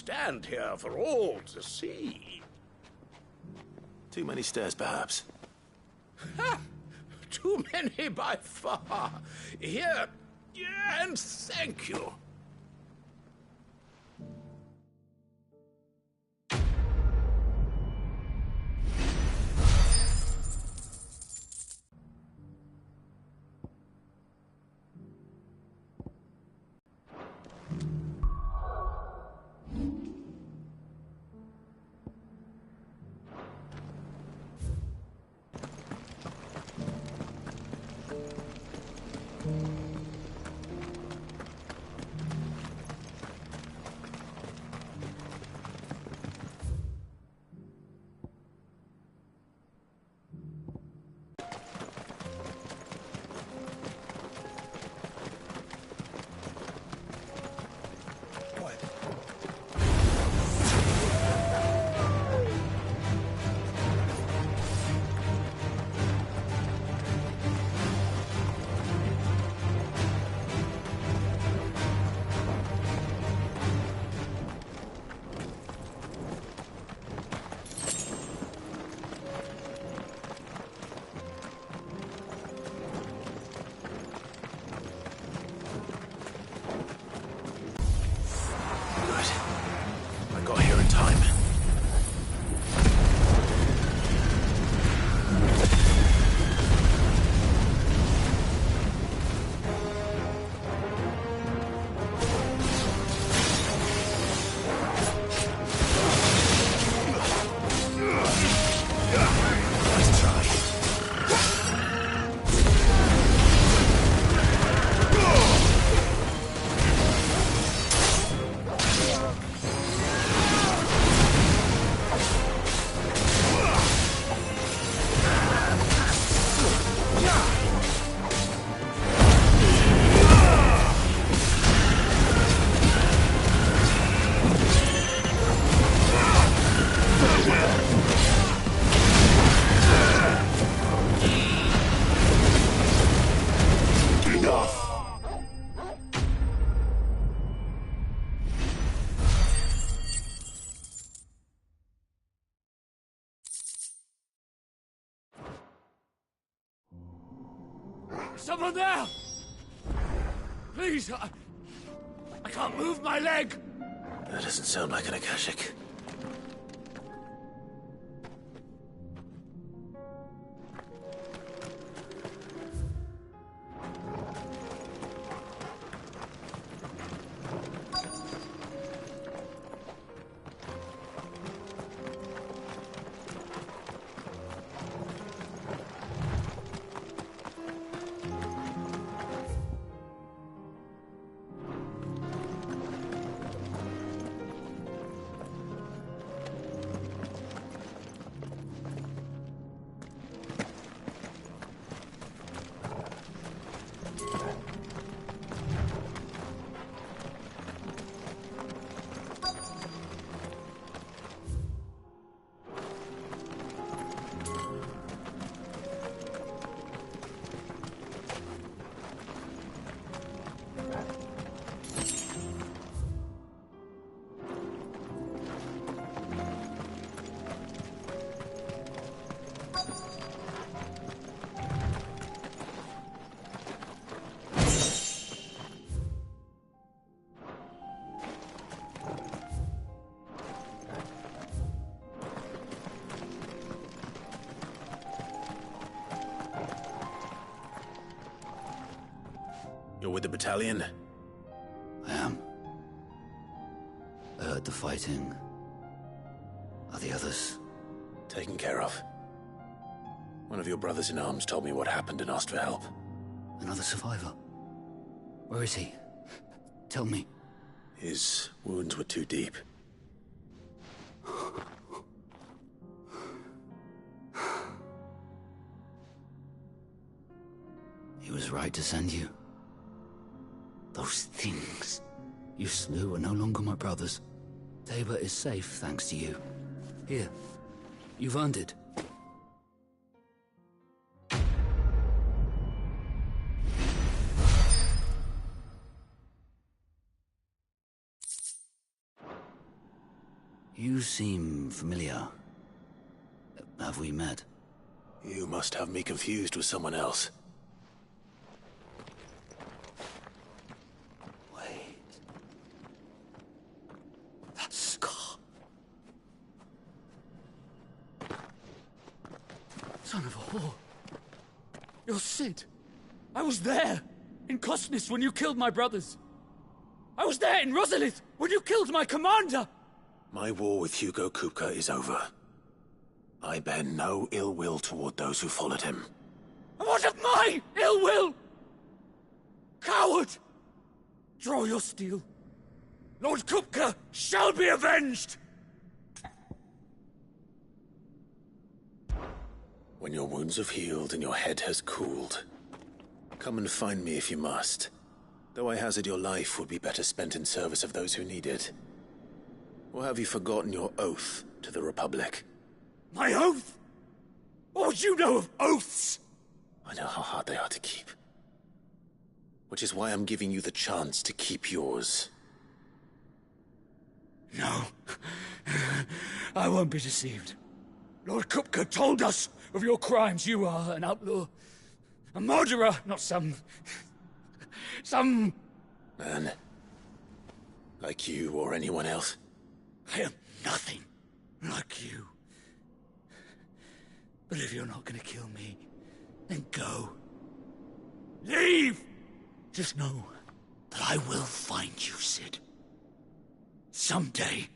stand here for all to see. Too many stairs, perhaps. Ha! Too many by far. Here, and thank you. Someone there! Please, I can't move my leg! That doesn't sound like an Akashic. You're with the battalion? I am. I heard the fighting. Are the others? Taken care of. One of your brothers in arms told me what happened and asked for help. Another survivor? Where is he? Tell me. His wounds were too deep. He was right to send you. Those things you slew are no longer my brothers. Tabor is safe thanks to you. Here, you've earned it. You seem familiar. Have we met? You must have me confused with someone else. Wait. That scar. Son of a whore. You're Cid. I was there, in Cosnis, when you killed my brothers. I was there in Rosalith, when you killed my commander! My war with Hugo Kupka is over. I bear no ill will toward those who followed him. And what of my ill will? Coward! Draw your steel. Lord Kupka shall be avenged! When your wounds have healed and your head has cooled, come and find me if you must. Though I hazard your life would be better spent in service of those who need it. Or have you forgotten your oath to the Republic? My oath? What would you know of oaths? I know how hard they are to keep. Which is why I'm giving you the chance to keep yours. No. I won't be deceived. Lord Kupka told us of your crimes. You are an outlaw. A murderer, not some... Man. Like you or anyone else. I am nothing like you. But if you're not gonna kill me, then go. Leave! Just know that I will find you, Cid. Someday.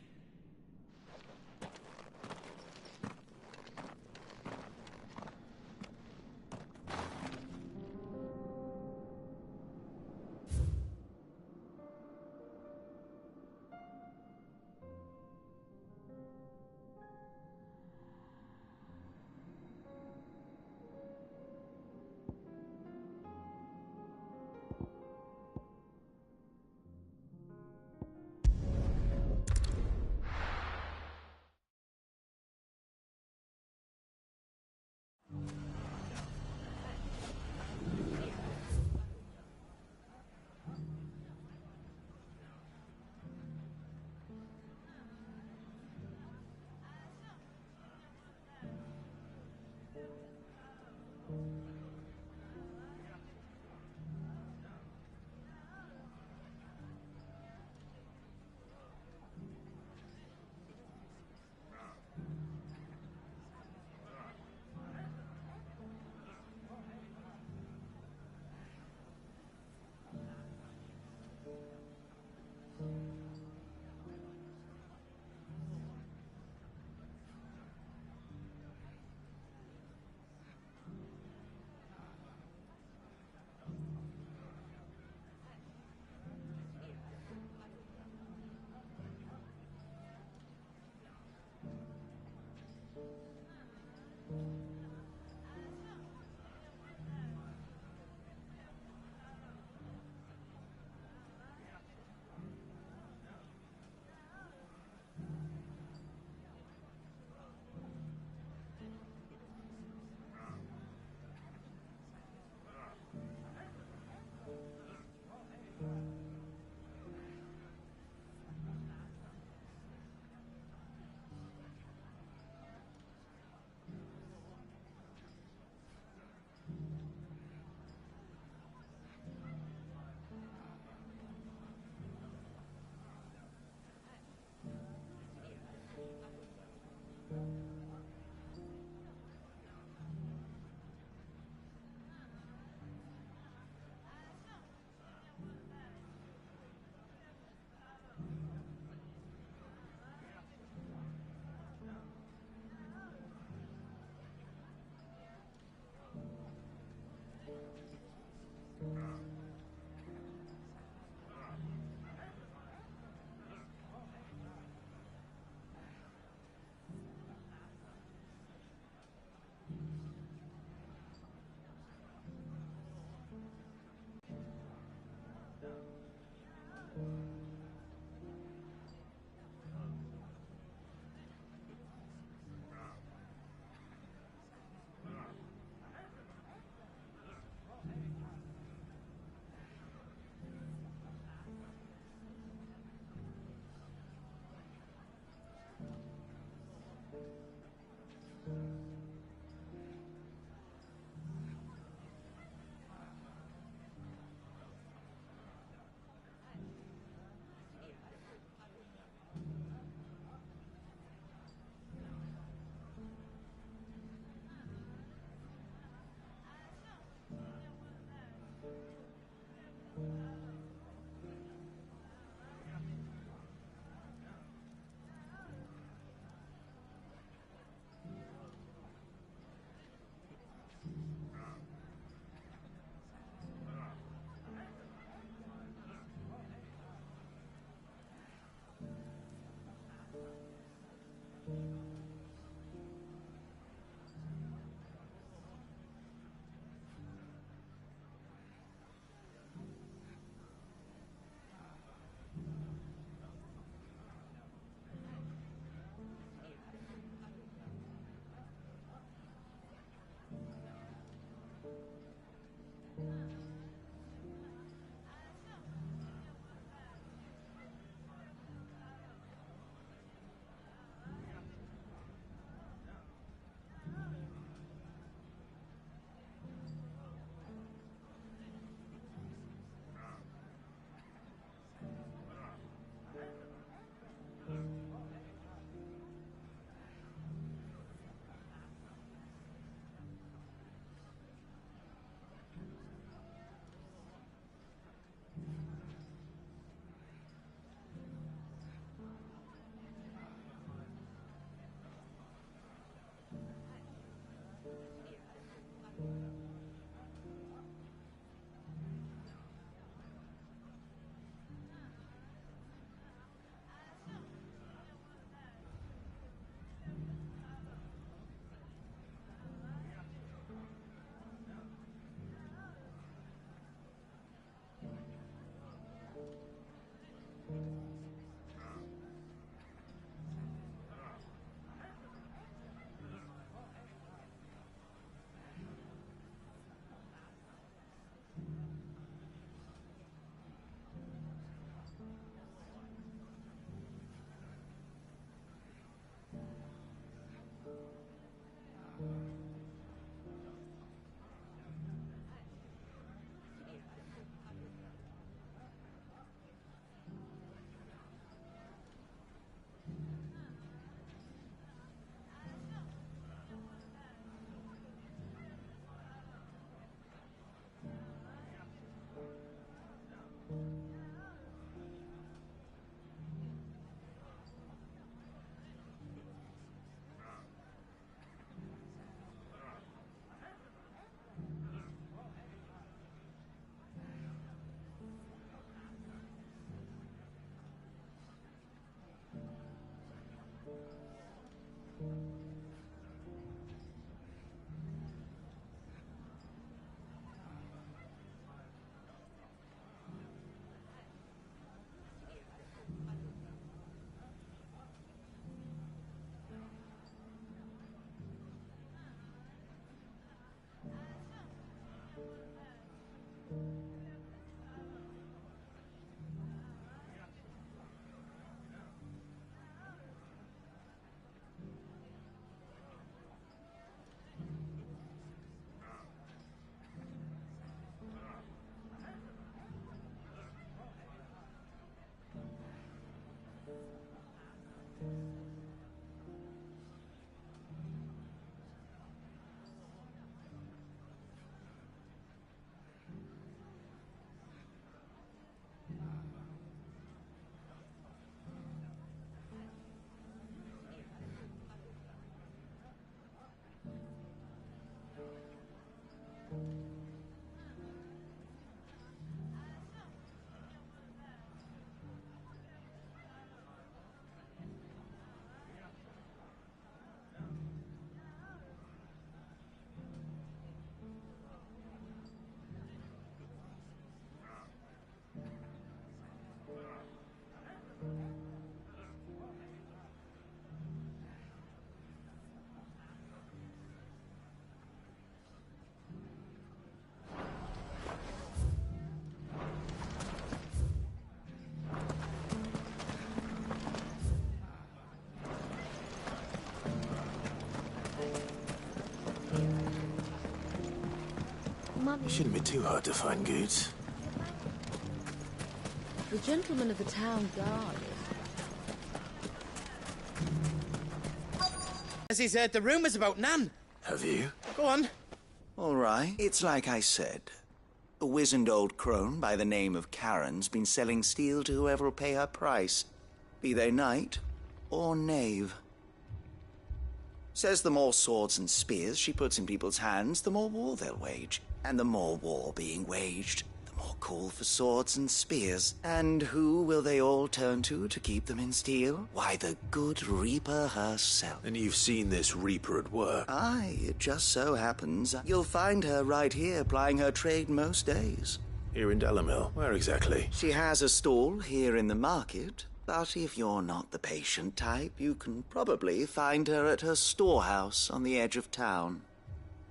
It shouldn't be too hard to find goods. The gentleman of the town guard. As he's heard the rumours about Nan. Have you? Go on. All right, it's like I said. A wizened old crone by the name of Karen's been selling steel to whoever will pay her price, be they knight or knave. Says the more swords and spears she puts in people's hands, the more war they'll wage. And the more war being waged, the or call for swords and spears. And who will they all turn to keep them in steel? Why, the good Reaper herself. And you've seen this Reaper at work? Aye, it just so happens you'll find her right here plying her trade most days. Here in Delamil? Where exactly? She has a stall here in the market, but if you're not the patient type, you can probably find her at her storehouse on the edge of town.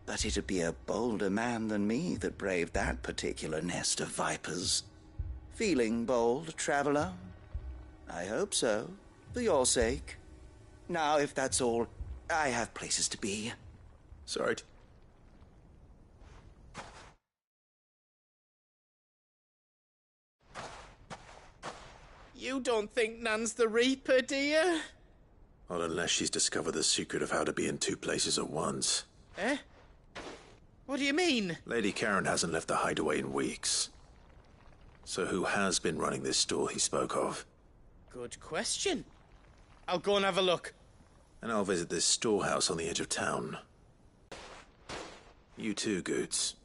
But it'd be a bolder man than me that braved that particular nest of vipers. Feeling bold, traveler? I hope so, for your sake. Now, if that's all, I have places to be. Sorry. You don't think Nan's the Reaper, do you? Not unless she's discovered the secret of how to be in two places at once. Eh? What do you mean? Lady Karen hasn't left the hideaway in weeks. So who has been running this store he spoke of? Good question. I'll go and have a look. And I'll visit this storehouse on the edge of town. You too, Goots.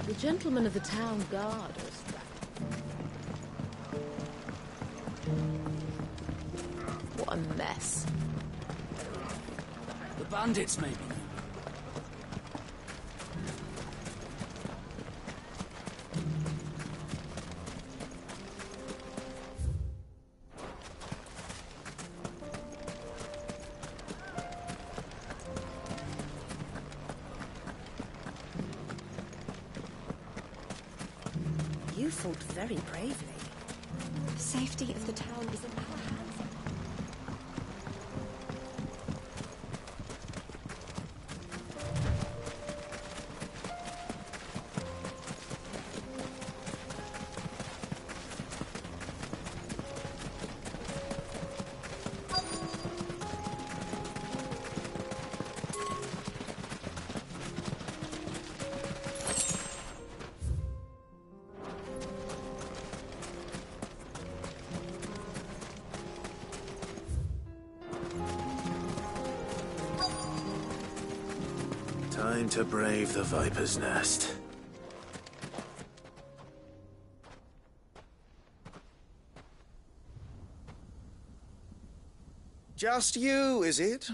The gentleman of the town guard was that. What a mess. The bandits, maybe. You fought very bravely. The safety of the town is in our hands. Time to brave the Viper's Nest. Just you, is it?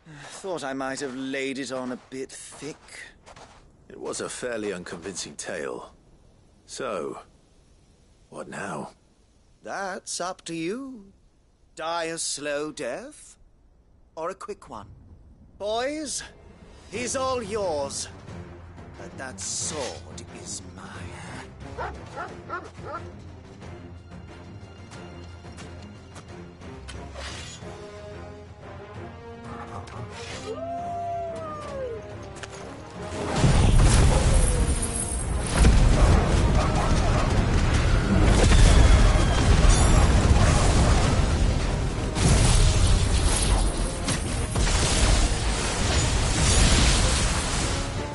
Thought I might have laid it on a bit thick. It was a fairly unconvincing tale. So, what now? That's up to you. Die a slow death, or a quick one. Boys, he's all yours. But that sword is mine.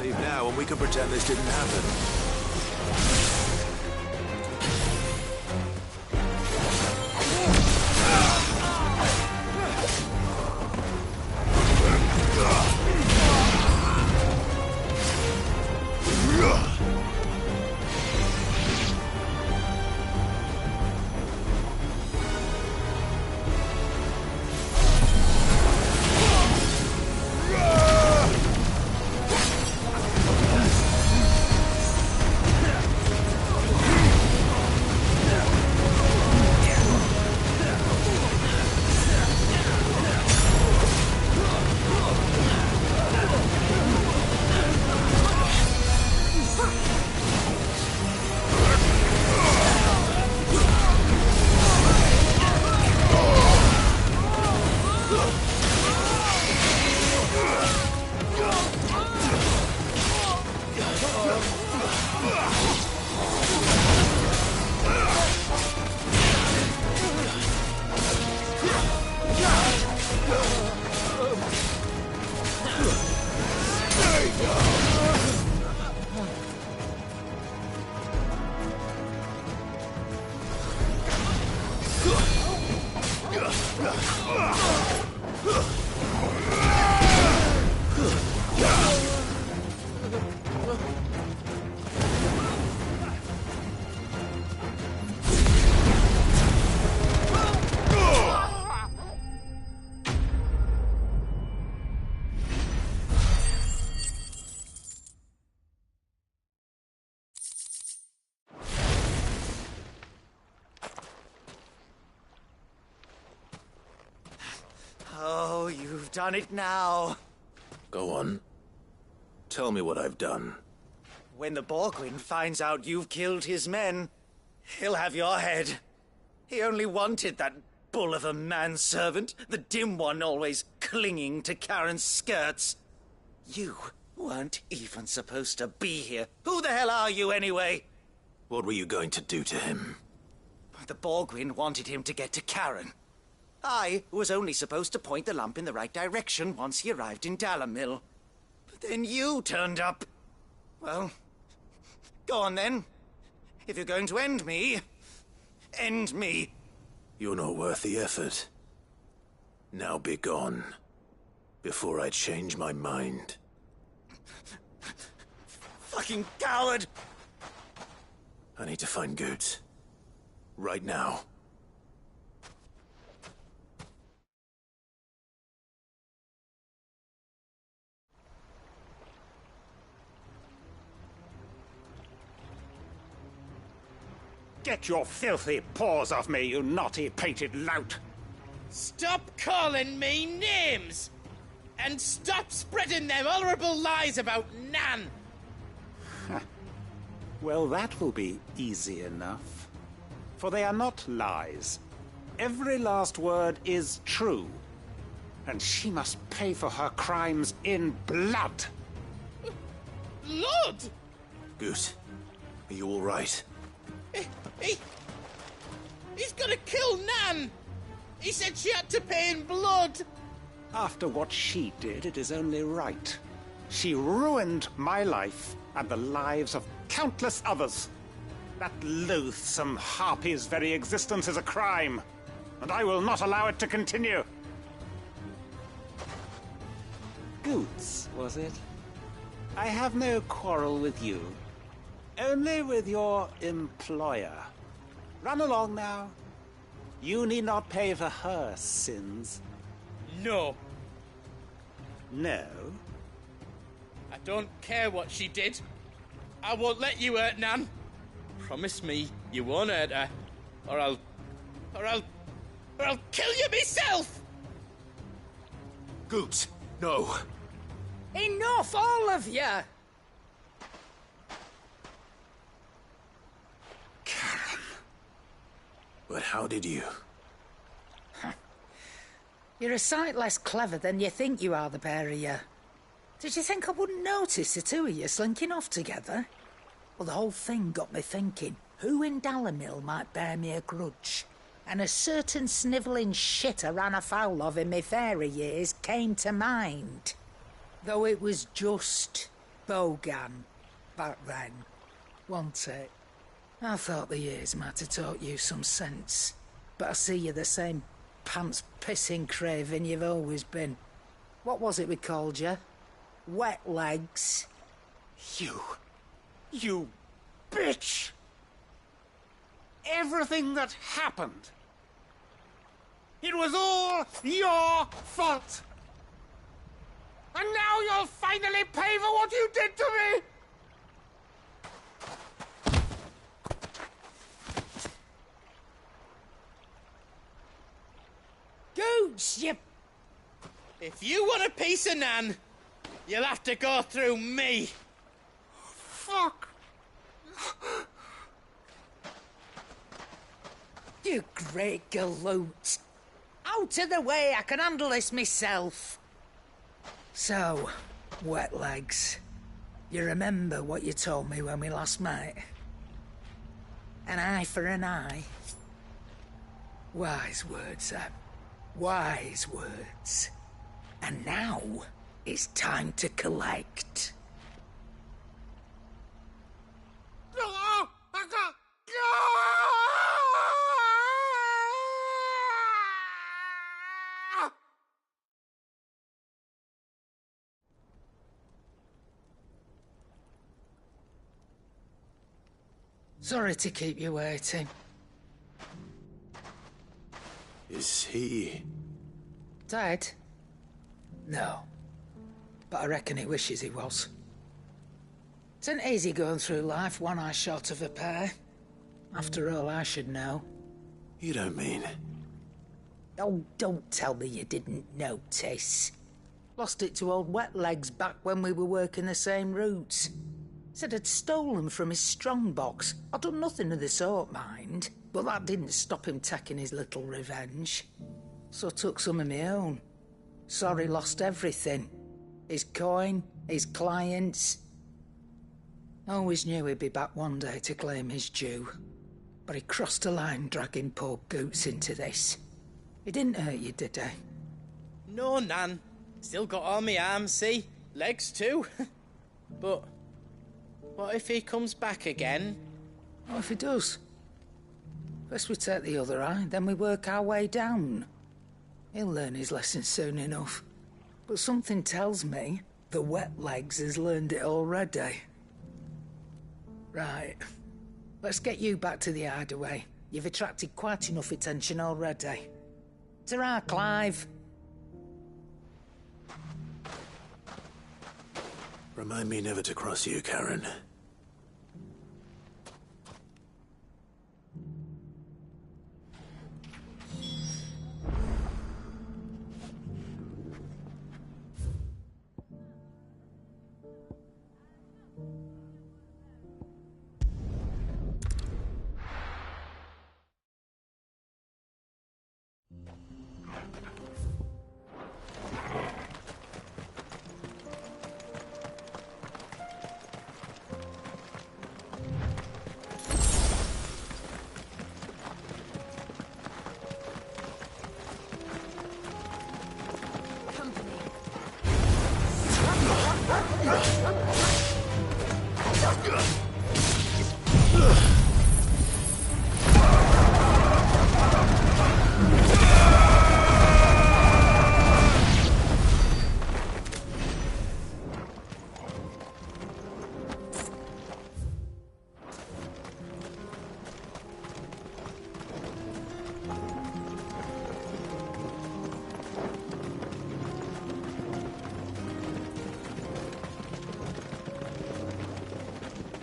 Leave now and we can pretend this didn't happen. Oh, you've done it now. Go on. Tell me what I've done. When the Borgwyn finds out you've killed his men, he'll have your head. He only wanted that bull of a manservant, the dim one always clinging to Karen's skirts. You weren't even supposed to be here. Who the hell are you, anyway? What were you going to do to him? The Borgwyn wanted him to get to Karen. I was only supposed to point the lamp in the right direction once he arrived in Dalamil. But then you turned up. Well, go on then. If you're going to end me, end me. You're not worth the effort. Now be gone, before I change my mind. Fucking coward! I need to find Goetz. Right now. Get your filthy paws off me, you naughty painted lout! Stop calling me names! And stop spreading them horrible lies about Nan! Well, that will be easy enough. For they are not lies. Every last word is true. And she must pay for her crimes in blood. Blood? Goetz, are you all right? He's gonna kill Nan! He said she had to pay in blood! After what she did, it is only right. She ruined my life and the lives of countless others. That loathsome harpy's very existence is a crime, and I will not allow it to continue. Goetz, was it? I have no quarrel with you. Only with your employer. Run along now. You need not pay for her sins. No. No? I don't care what she did. I won't let you hurt Nan. Promise me you won't hurt her, or I'll kill you myself! Goetz, no. Enough, all of you! Karen. But how did you? You're a sight less clever than you think you are, the pair of you. Did you think I wouldn't notice the two of you slinking off together? Well, the whole thing got me thinking, who in Dalamil might bear me a grudge? And a certain snivelling shit I ran afoul of in my fairy years came to mind. Though it was just Bogan back then, wasn't it? I thought the years might have taught you some sense, but I see you're the same pants-pissing craven you've always been. What was it we called you? Wet legs? You bitch! Everything that happened, it was all your fault! And now you'll finally pay for what you did to me! Goose, you... If you want a piece of Nan, you'll have to go through me. Fuck! You great galoot. Out of the way, I can handle this myself. So, wet legs, you remember what you told me when we last met? An eye for an eye. Wise words, Sam. Wise words. And now, it's time to collect. Sorry to keep you waiting. Is he... Dead? No. But I reckon he wishes he was. It ain't easy going through life one eye short of a pair. After all, I should know. You don't mean... Oh, don't tell me you didn't notice. Lost it to old Wet Legs back when we were working the same routes. Said I'd stolen from his strongbox. I'd done nothing of the sort, mind. But that didn't stop him taking his little revenge. So I took some of my own. Sorry, lost everything. His coin, his clients. Always knew he'd be back one day to claim his due. But he crossed a line dragging poor Goots into this. He didn't hurt you, did he? No, Nan. Still got all my arms, see? Legs too. But what if he comes back again? What if he does? First we take the other eye, then we work our way down. He'll learn his lesson soon enough. But something tells me the Wet Legs has learned it already. Right. Let's get you back to the hideaway. You've attracted quite enough attention already. Ta-ra, Clive. Remind me never to cross you, Karen.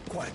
Quiet.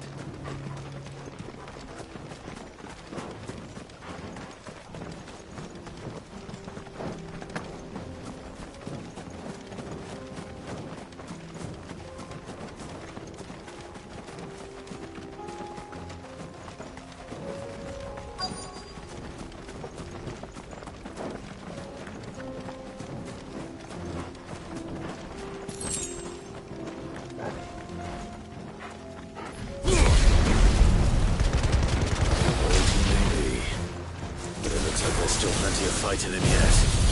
Fighting him yet.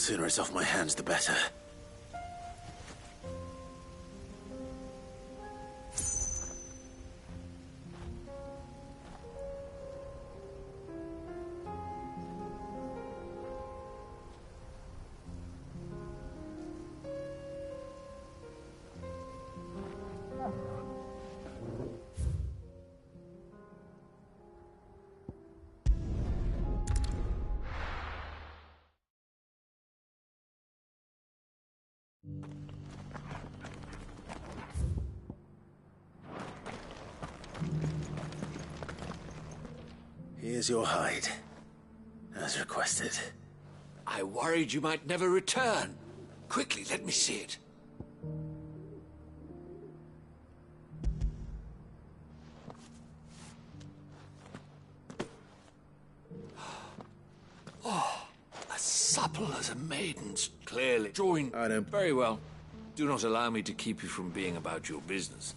Sooner it's off my hands, the better. Here's your hide, as requested. I worried you might never return. Quickly, let me see it. Oh, as supple as a maiden's, clearly. Join. I don't... Very well. Do not allow me to keep you from being about your business.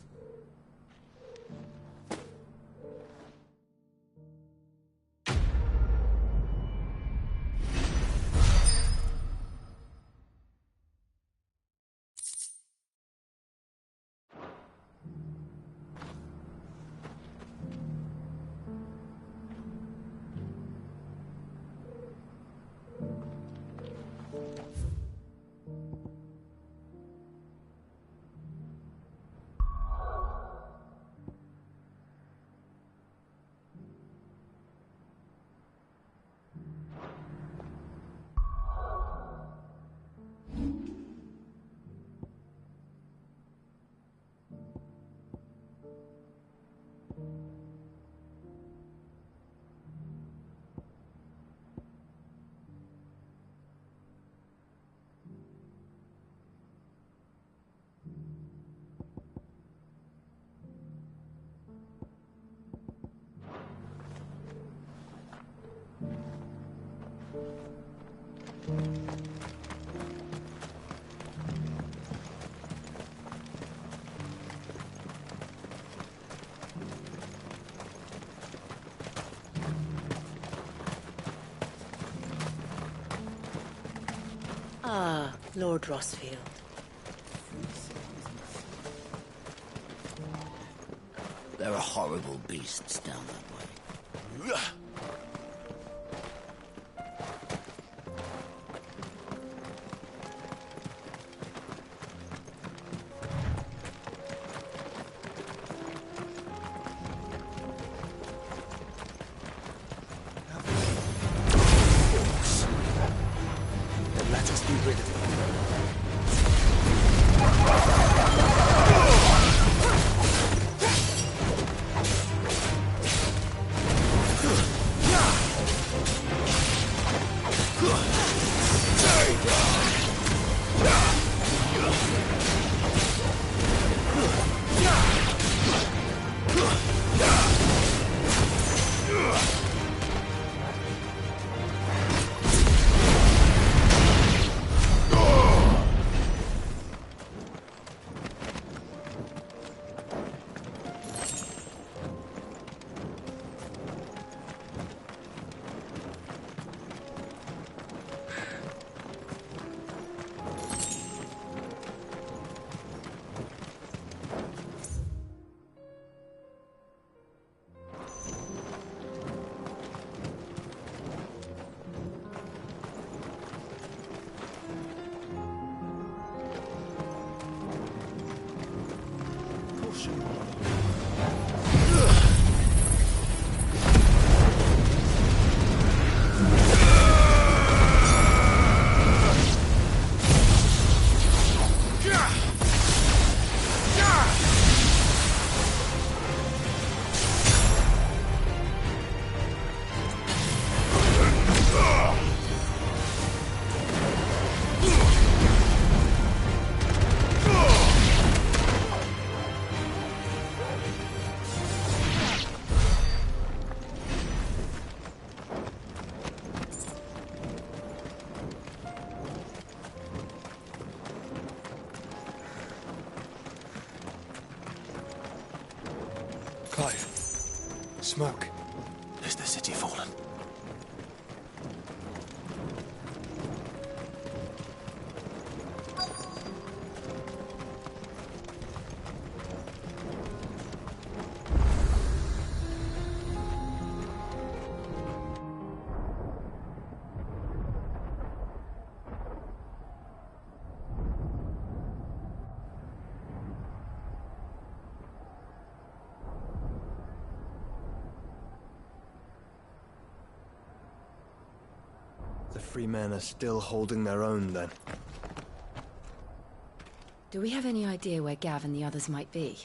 Ah, Lord Rossfield. There are horrible beasts down that way. Let us be rid of them. Clive. Smoke. Is the city fallen? The free men are still holding their own, then. Do we have any idea where Gav and the others might be?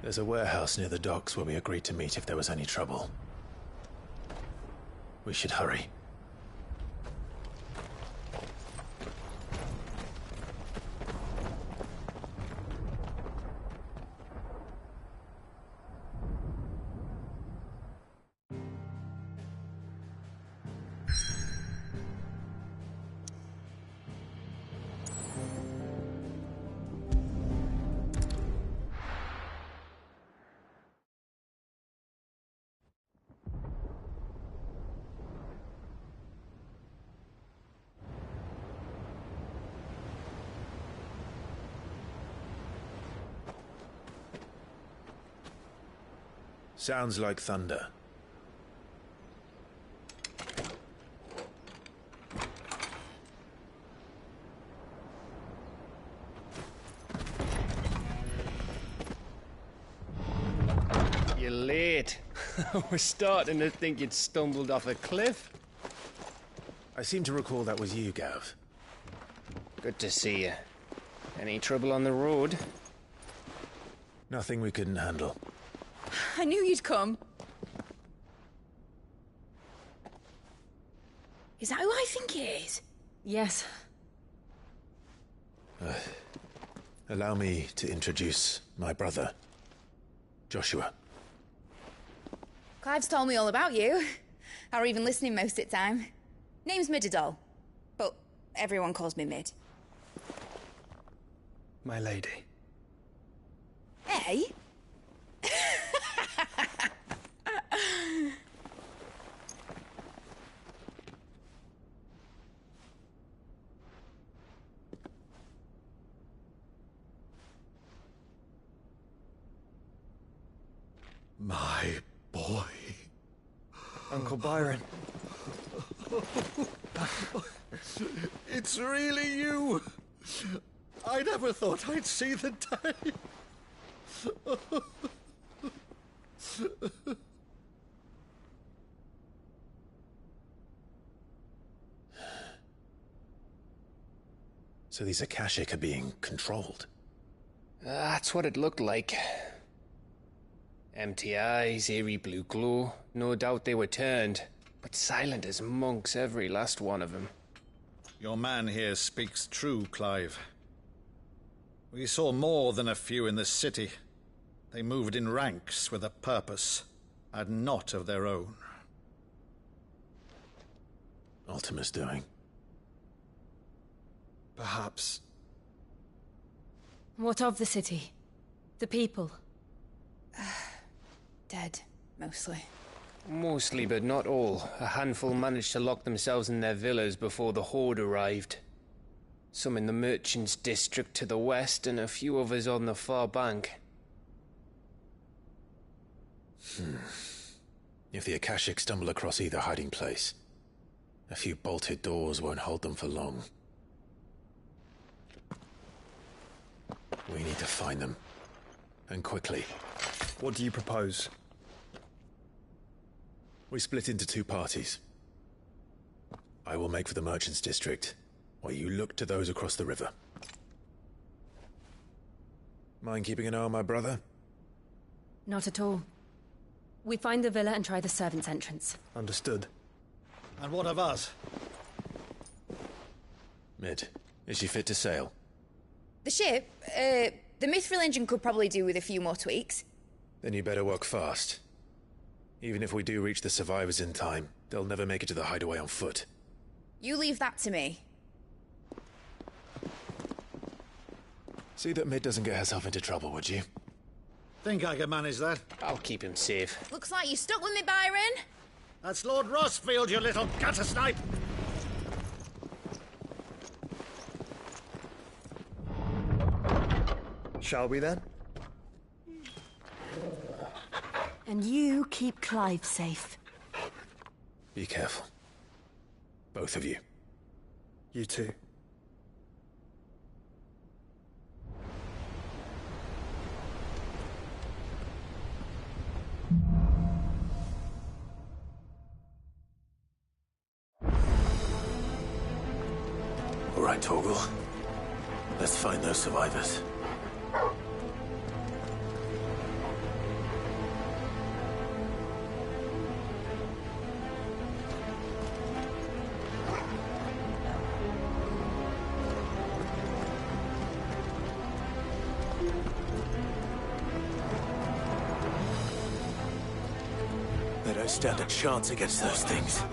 There's a warehouse near the docks where we agreed to meet if there was any trouble. We should hurry. Sounds like thunder. You're late. We're starting to think you'd stumbled off a cliff. I seem to recall that was you, Gav. Good to see you. Any trouble on the road? Nothing we couldn't handle. I knew you'd come. Is that who I think it is? Yes. Allow me to introduce my brother, Joshua. Clive's told me all about you. Or even listening most of the time. Name's Midadol, but everyone calls me Mid. My lady. Hey? My boy. Uncle Byron. It's really you. I never thought I'd see the day. So these Akashic are being controlled? That's what it looked like. Empty eyes, eerie blue glow. No doubt they were turned, but silent as monks, every last one of them. Your man here speaks true, Clive. We saw more than a few in the city. They moved in ranks with a purpose, and not of their own. Ultima's doing. Perhaps. What of the city? The people? Dead, mostly. Mostly, but not all. A handful managed to lock themselves in their villas before the Horde arrived. Some in the merchants' district to the west, and a few others on the far bank. If the Akashic stumble across either hiding place, a few bolted doors won't hold them for long. We need to find them. And quickly. What do you propose? We split into two parties. I will make for the merchants' district, while you look to those across the river. Mind keeping an eye on my brother? Not at all. We find the villa and try the servants' entrance. Understood. And what of us? Mid, is she fit to sail? The ship, the Mithril engine could probably do with a few more tweaks. Then you better work fast. Even if we do reach the survivors in time, they'll never make it to the hideaway on foot. You leave that to me. See that Mid doesn't get herself into trouble, would you? Think I can manage that? I'll keep him safe. Looks like you stuck with me, Byron. That's Lord Rossfield, you little gutter snipe! Shall we then? And you keep Clive safe. Be careful. Both of you. You too. All right, Torgal. Let's find those survivors. They don't stand a chance against those things.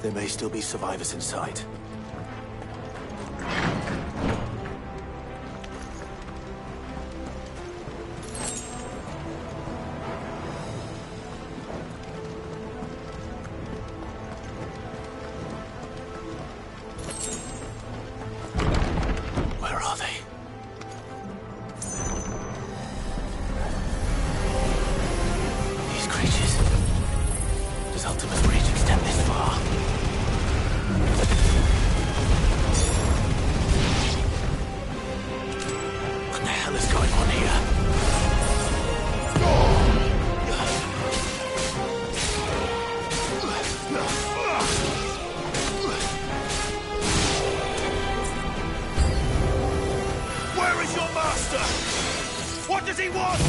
There may still be survivors inside. Where are they? These creatures. Does Ultima's reach extend this far? What the hell is going on here? Where is your master? What does he want?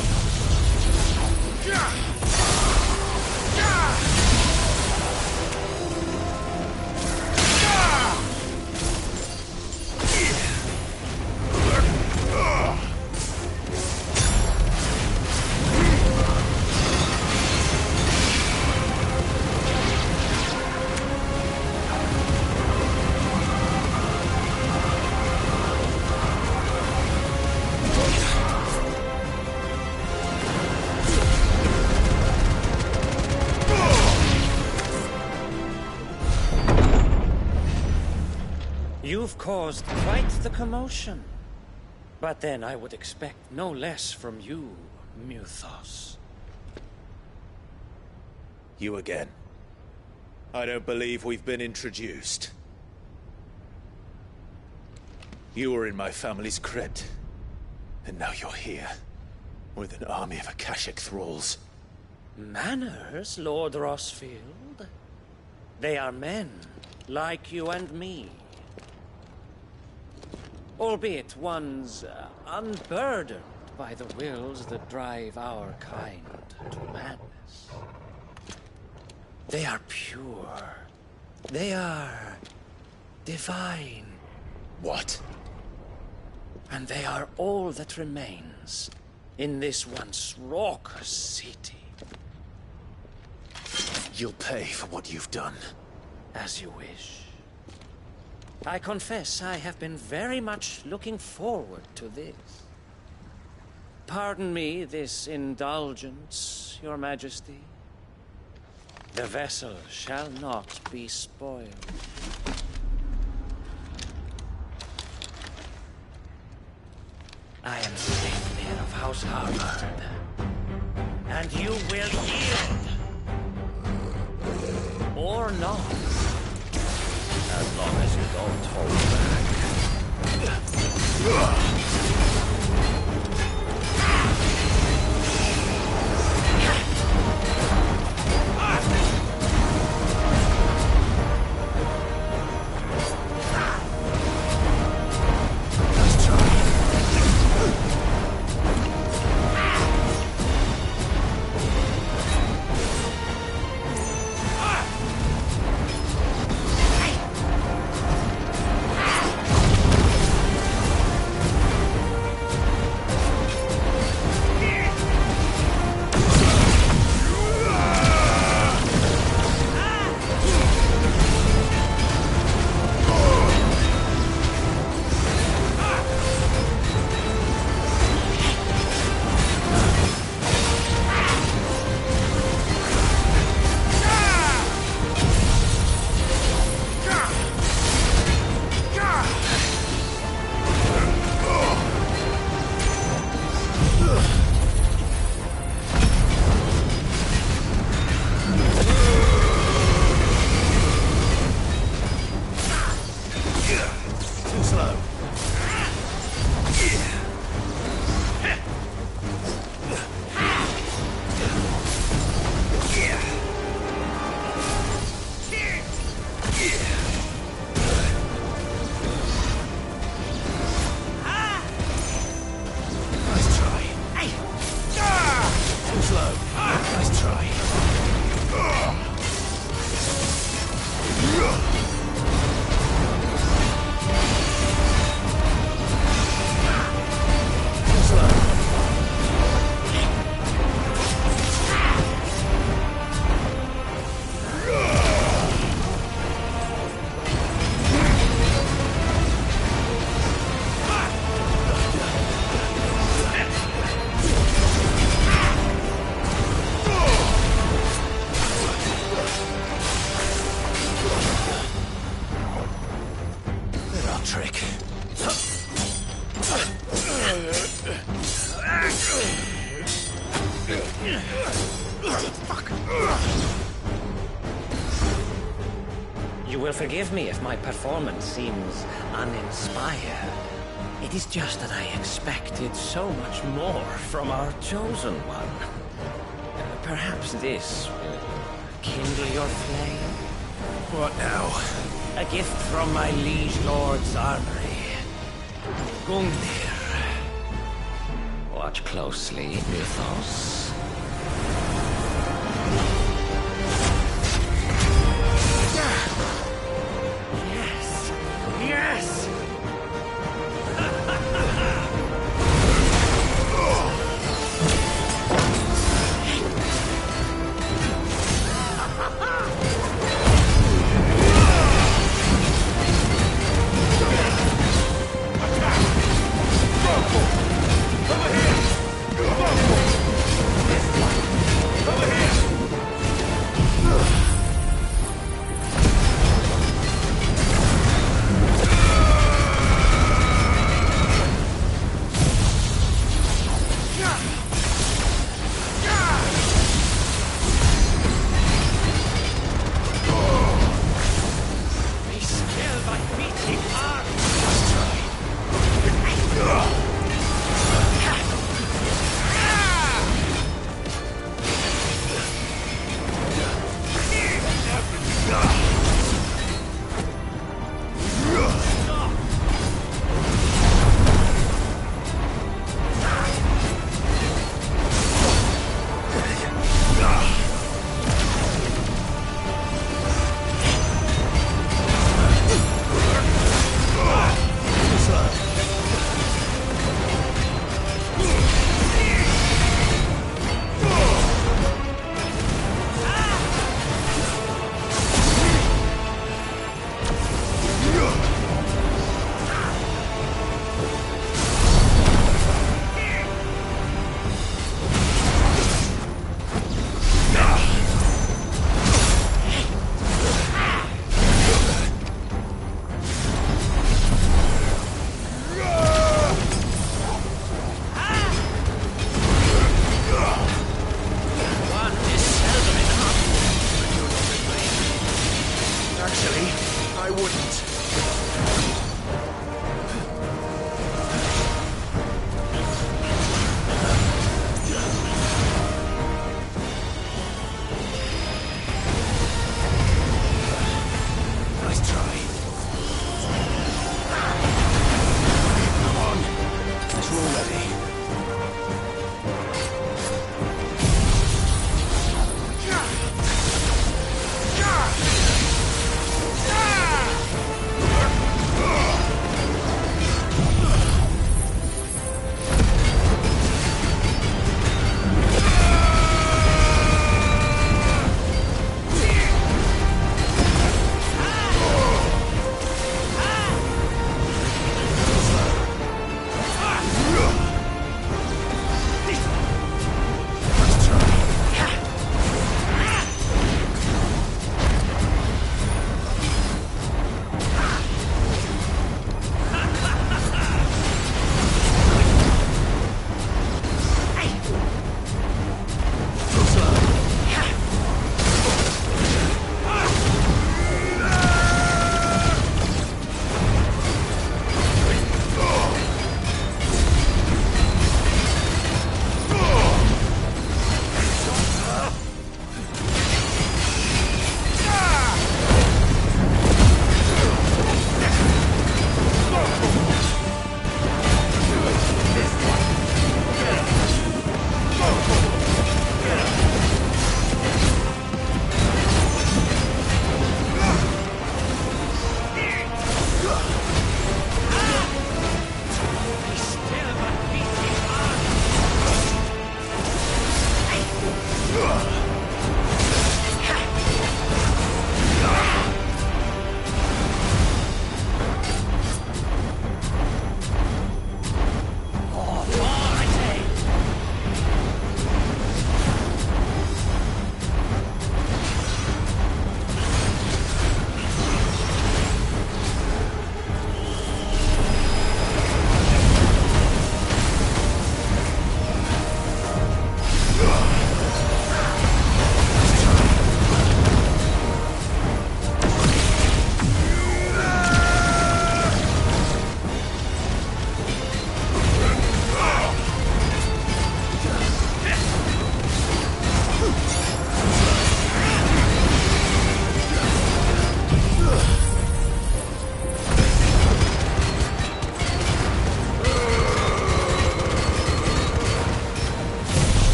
You've caused quite the commotion. But then I would expect no less from you, Muthos. You again. I don't believe we've been introduced. You were in my family's crypt. And now you're here. With an army of Akashic thralls. Manners, Lord Rosfield? They are men, like you and me. Albeit ones unburdened by the wills that drive our kind to madness. They are pure. They are divine. What? And they are all that remains in this once raucous city. You'll pay for what you've done. As you wish. I confess I have been very much looking forward to this. Pardon me this indulgence, Your Majesty. The vessel shall not be spoiled. I am Sleipnir of House Harvard, and you will yield. Or not. As long as you don't hold back. You will forgive me if my performance seems uninspired. It is just that I expected so much more from our chosen one. Perhaps this will kindle your flame? What now? A gift from my liege lord's armory. Gungnir. Watch closely, Mythos. Yes! Yes! Over here!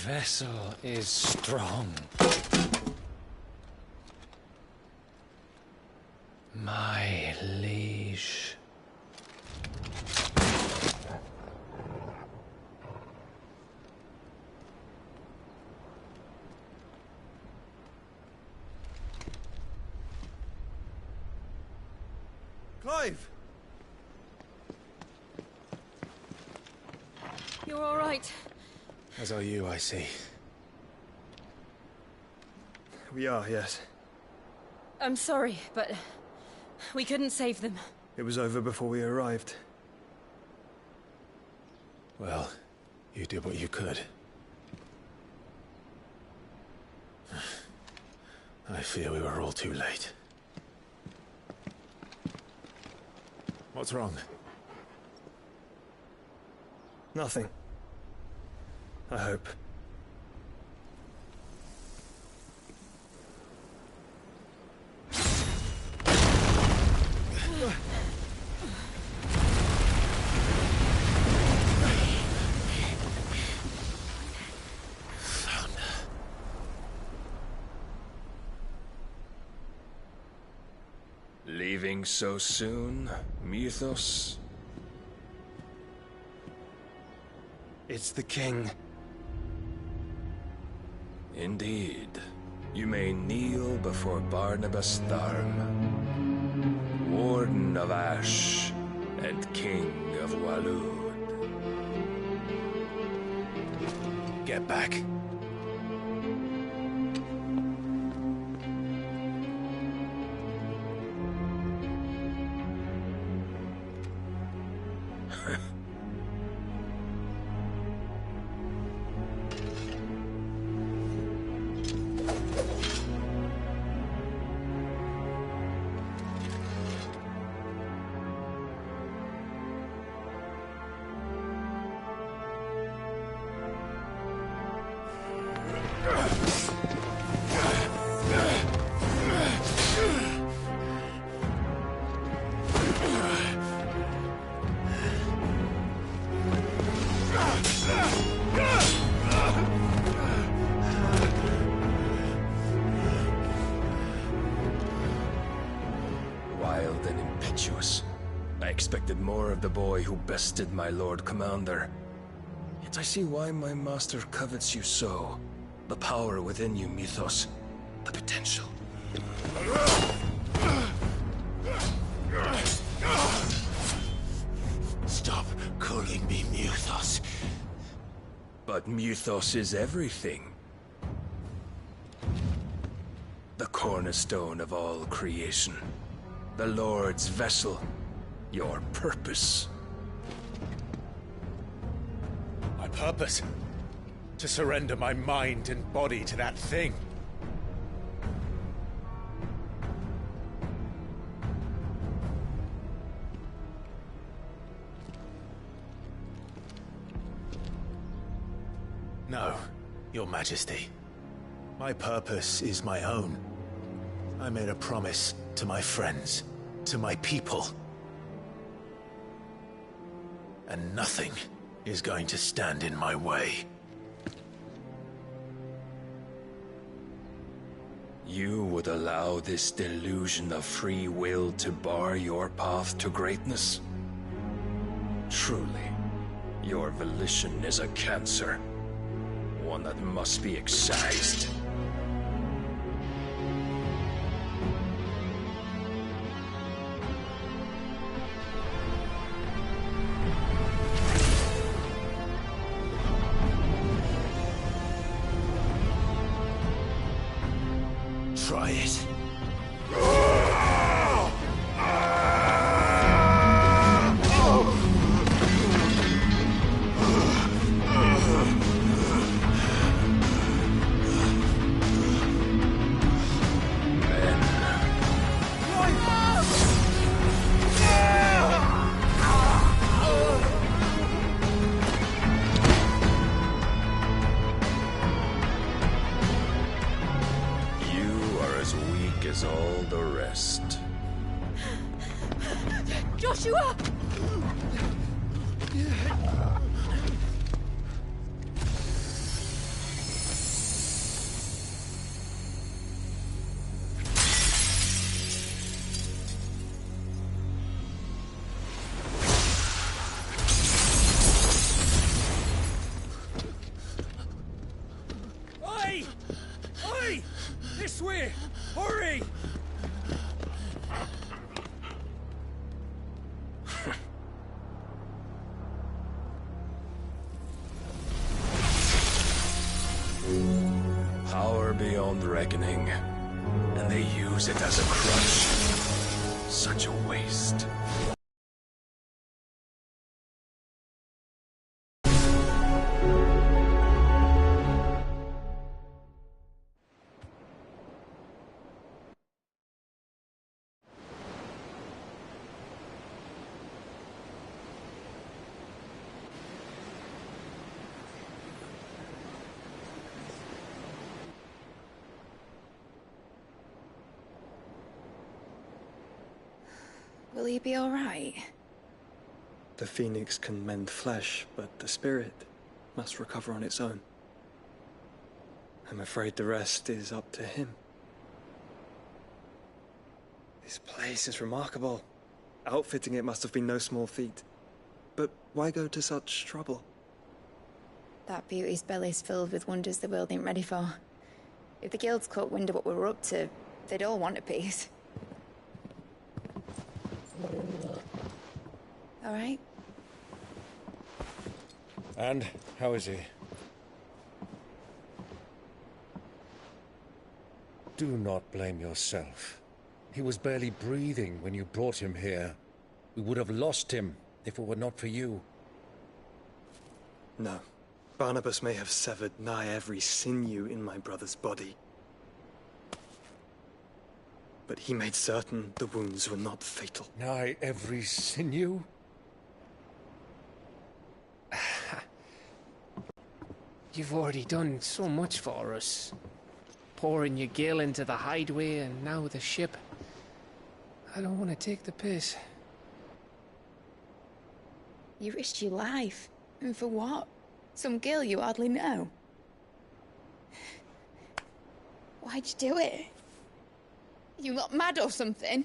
vessel is strong. My liege. Clive! You're all right. As are you, I see. We are, yes. I'm sorry, but we couldn't save them. It was over before we arrived. Well, you did what you could. I fear we were all too late. What's wrong? Nothing. I hope. Leaving so soon, Mythos? It's the king. Indeed. You may kneel before Barnabas Tharm, Warden of Ash and King of Waloed. Get back. Wild and impetuous. I expected more of the boy who bested my Lord Commander. Yet I see why my master covets you so. The power within you, Mythos. The potential. Stop calling me Mythos. But Mythos is everything. The cornerstone of all creation. The Lord's vessel. Your purpose. My purpose? To surrender my mind and body to that thing. No, Your Majesty. My purpose is my own. I made a promise to my friends, to my people. And nothing is going to stand in my way. You would allow this delusion of free will to bar your path to greatness? Truly, your volition is a cancer. One that must be excised. Try it. As all the rest. Joshua! This way! Hurry! Power beyond reckoning. And they use it as a crutch. Such a waste. Will you be all right? The phoenix can mend flesh, but the spirit must recover on its own. I'm afraid the rest is up to him. This place is remarkable. Outfitting it must have been no small feat. But why go to such trouble? That beauty's belly's filled with wonders the world ain't ready for. If the guilds caught wind of what we were up to, they'd all want a piece. All right? And how is he? Do not blame yourself. He was barely breathing when you brought him here. We would have lost him if it were not for you. No. Barnabas may have severed nigh every sinew in my brother's body. But he made certain the wounds were not fatal. Nigh every sinew? You've already done so much for us. Pouring your gil into the hideaway and now the ship. I don't want to take the piss. You risked your life. And for what? Some girl you hardly know. Why'd you do it? You not mad or something?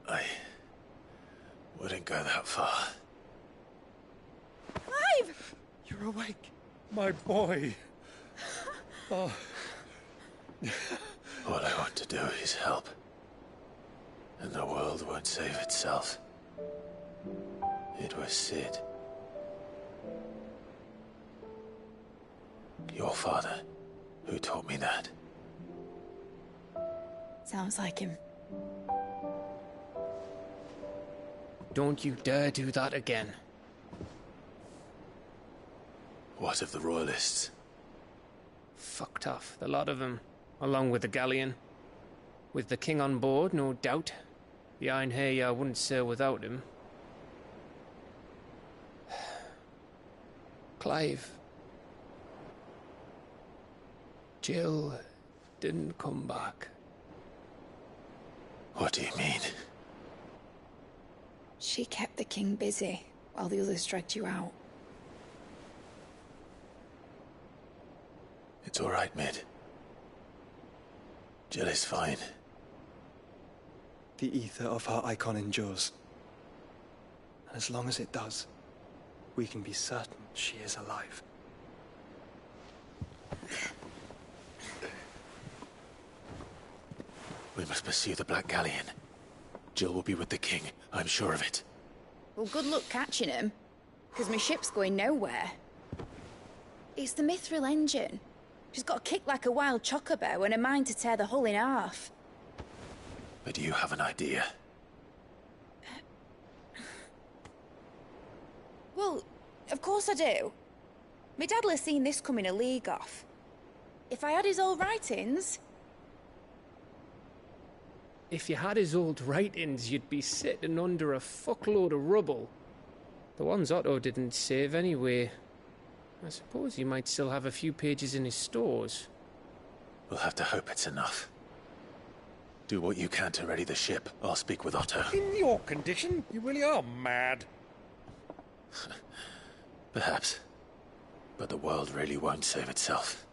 I wouldn't go that far. Clive! You're awake. My boy. Oh. All I want to do is help. And the world won't save itself. It was Sid. Your father, who taught me that. Sounds like him. Don't you dare do that again. What of the Royalists? Fucked off, the lot of them, along with the galleon. With the king on board, no doubt. The Iron Hair wouldn't sail without him. Clive. Jill didn't come back. What do you mean? She kept the king busy while the others dragged you out. It's all right, Mid. Jill is fine. The ether of her icon endures. And as long as it does, we can be certain she is alive. We must pursue the Black Galleon. Jill will be with the king, I'm sure of it. Well, good luck catching him, because my ship's going nowhere. It's the Mithril engine. She's got a kick like a wild chocobo and a mind to tear the hull in half. But do you have an idea? Well, of course I do. My dad'll have seen this coming a league off. If I had his old writings... If you had his old writings, you'd be sitting under a fuckload of rubble. The ones Otto didn't save anyway. I suppose he might still have a few pages in his stores. We'll have to hope it's enough. Do what you can to ready the ship. I'll speak with Otto. In your condition, you really are mad. Perhaps. But the world really won't save itself.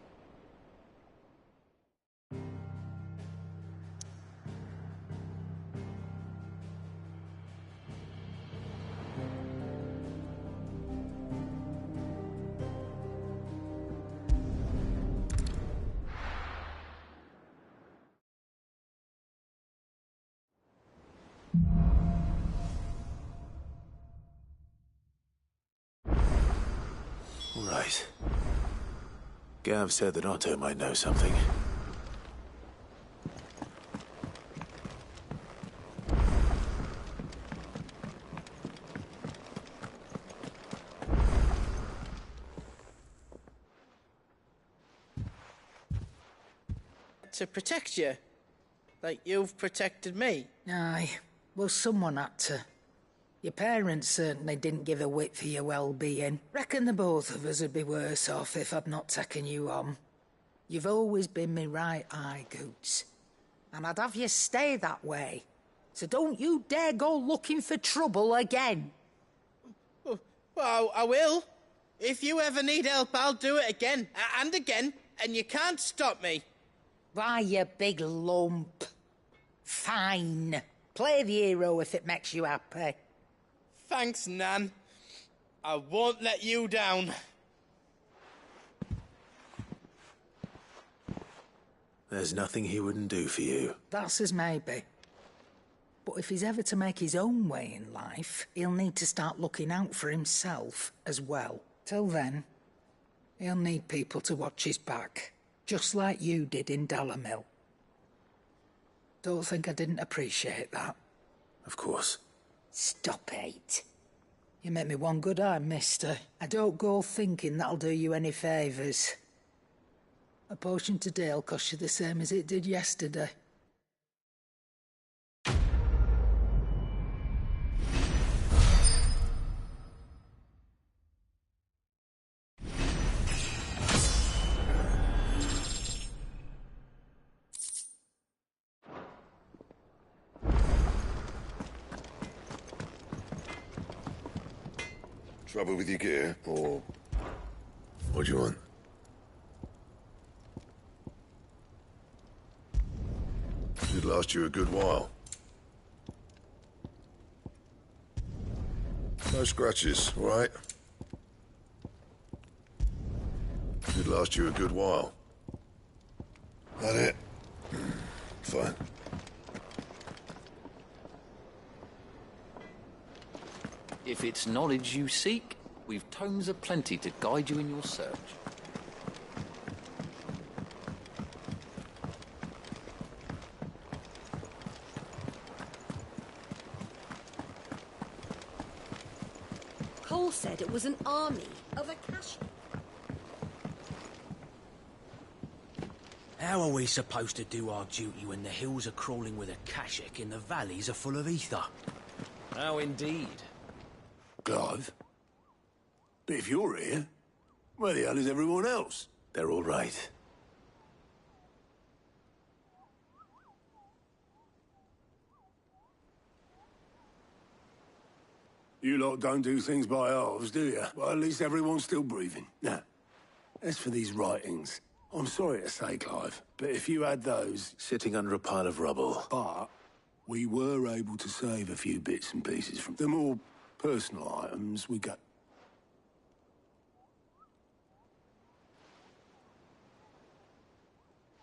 Gav said that Otto might know something. To protect you. Like you've protected me. Aye. Well, someone had to. Your parents certainly didn't give a whit for your well-being. Reckon the both of us would be worse off if I'd not taken you on. You've always been me right eye, Goots. And I'd have you stay that way. So don't you dare go looking for trouble again. Well, I will. If you ever need help, I'll do it again. And again. And you can't stop me. Why, you big lump. Fine. Play the hero if it makes you happy. Thanks, Nan. I won't let you down. There's nothing he wouldn't do for you. That's as maybe. But if he's ever to make his own way in life, he'll need to start looking out for himself as well. Till then, he'll need people to watch his back. Just like you did in Dalamil. Don't think I didn't appreciate that. Of course. Stop it. You make me one good eye, mister. I don't go thinking that'll do you any favours. A potion today'll cost you the same as it did yesterday. Trouble with your gear, or what do you want? Should last you a good while. No scratches, all right? Should last you a good while. That it? Fine. If it's knowledge you seek, we've tomes aplenty to guide you in your search. Cole said it was an army of Akashi. How are we supposed to do our duty when the hills are crawling with Akashic and the valleys are full of ether? How indeed. Clive? But if you're here, where the hell is everyone else? They're all right. You lot don't do things by halves, do you? Well, at least everyone's still breathing. Now, as for these writings, I'm sorry to say, Clive, but if you had those... Sitting under a pile of rubble. But we were able to save a few bits and pieces from the more personal items we got.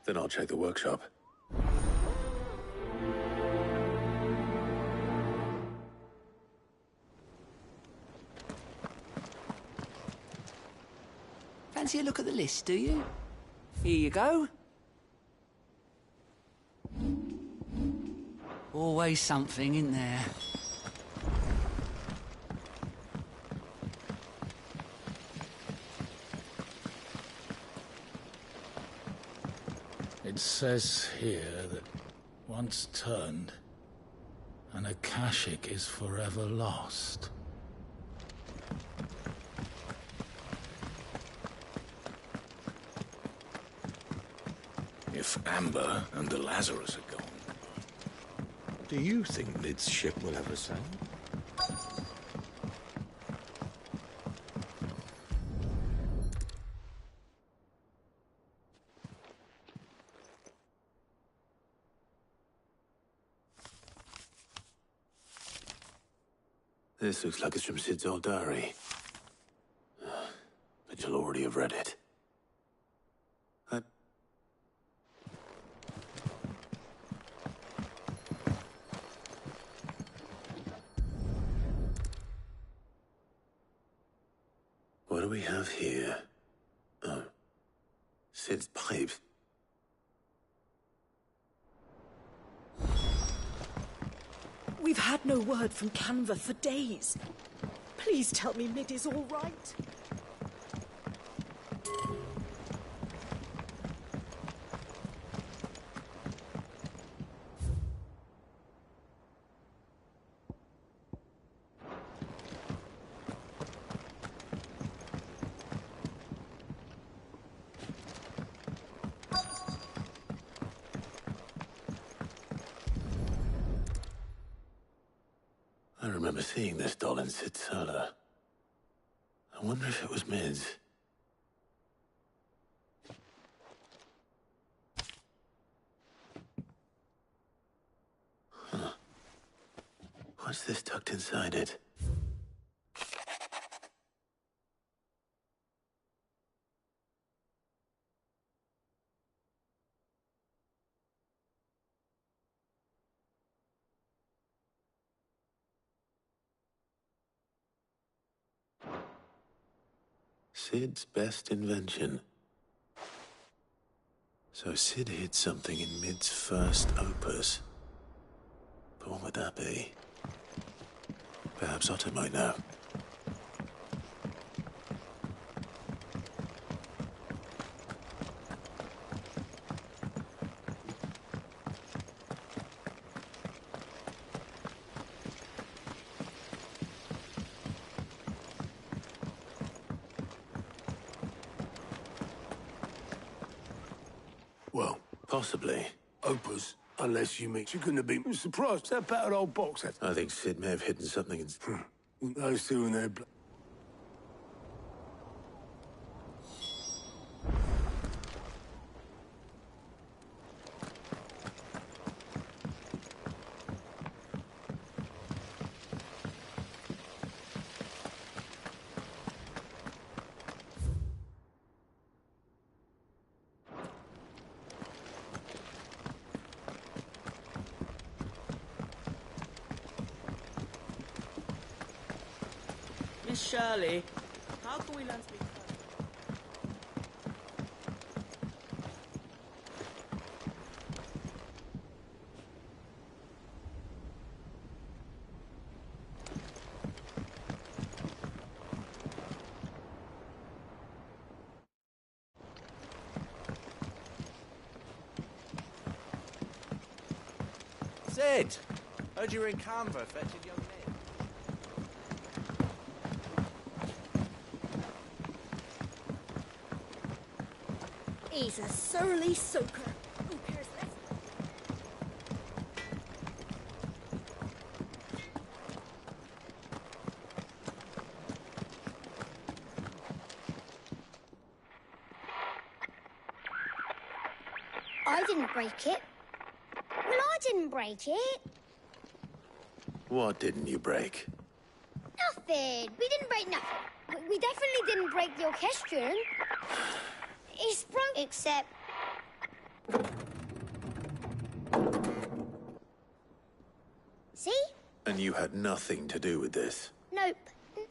Then I'll check the workshop. Fancy a look at the list, do you? Here you go. Always something in there. It says here that once turned, an Akashic is forever lost. If Amber and the Lazarus are gone, do you think Lid's ship will ever sail? This looks like it's from Sid's old diary. But you'll already have read it. What do we have here? Oh. Sid's pipes. We've had no word from Canva for days. Please tell me Mid is all right. I remember seeing this doll in Sid's cellar. I wonder if it was Mid's. Huh. What's this tucked inside it? Sid's best invention. So Sid hid something in Mid's first opus. But what would that be? Perhaps Otto might know. Well, possibly. Opus, unless you meet, you couldn't have been surprised. That battered old box. I think Sid may have hidden something in... Those two and their... Miss Shirley, how can we learn to speak French? Sid! Heard you were in Canva fetching young men. He's a surly soaker. Who cares less? I didn't break it. Well, I didn't break it. What didn't you break? Nothing. We didn't break nothing. We definitely didn't break the orchestrion. It's broke. Except... See? And you had nothing to do with this. Nope.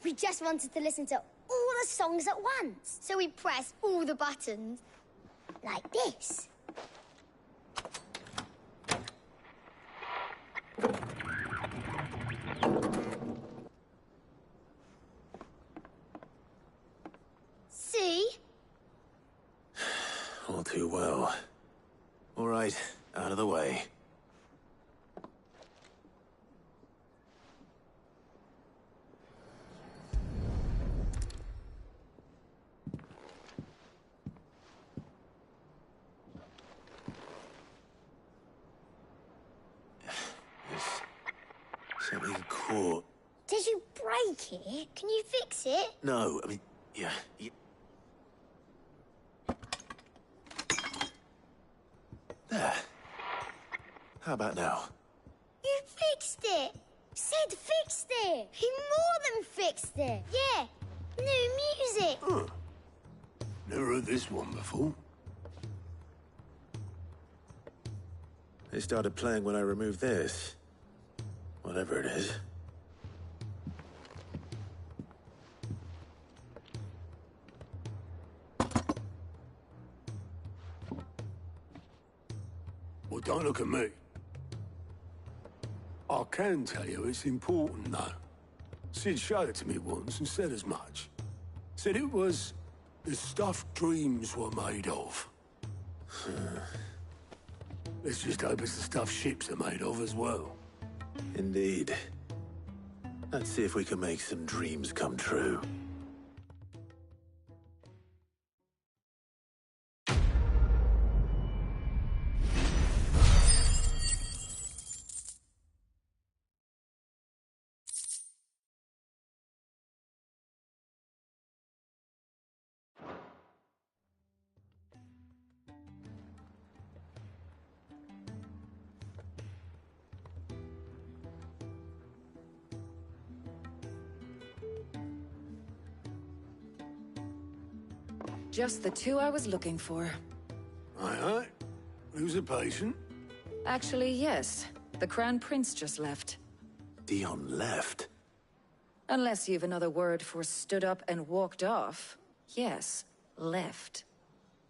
We just wanted to listen to all the songs at once. So we pressed all the buttons. Like this. See? All too well. All right, out of the way. There's something caught. Did you break it? Can you fix it? No, I mean, yeah. There. How about now? You fixed it! Sid fixed it! He more than fixed it! Yeah! New music! Huh. Never heard this one before. They started playing when I removed this. Whatever it is. Well, don't look at me. I can tell you it's important, though. Sid showed it to me once and said as much. Said it was the stuff dreams were made of. Let's just hope it's the stuff ships are made of as well. Indeed. Let's see if we can make some dreams come true. Just the two I was looking for. Aye. Who's a patient? Actually, yes. The Crown Prince just left. Dion left? Unless you've another word for stood up and walked off. Yes, left.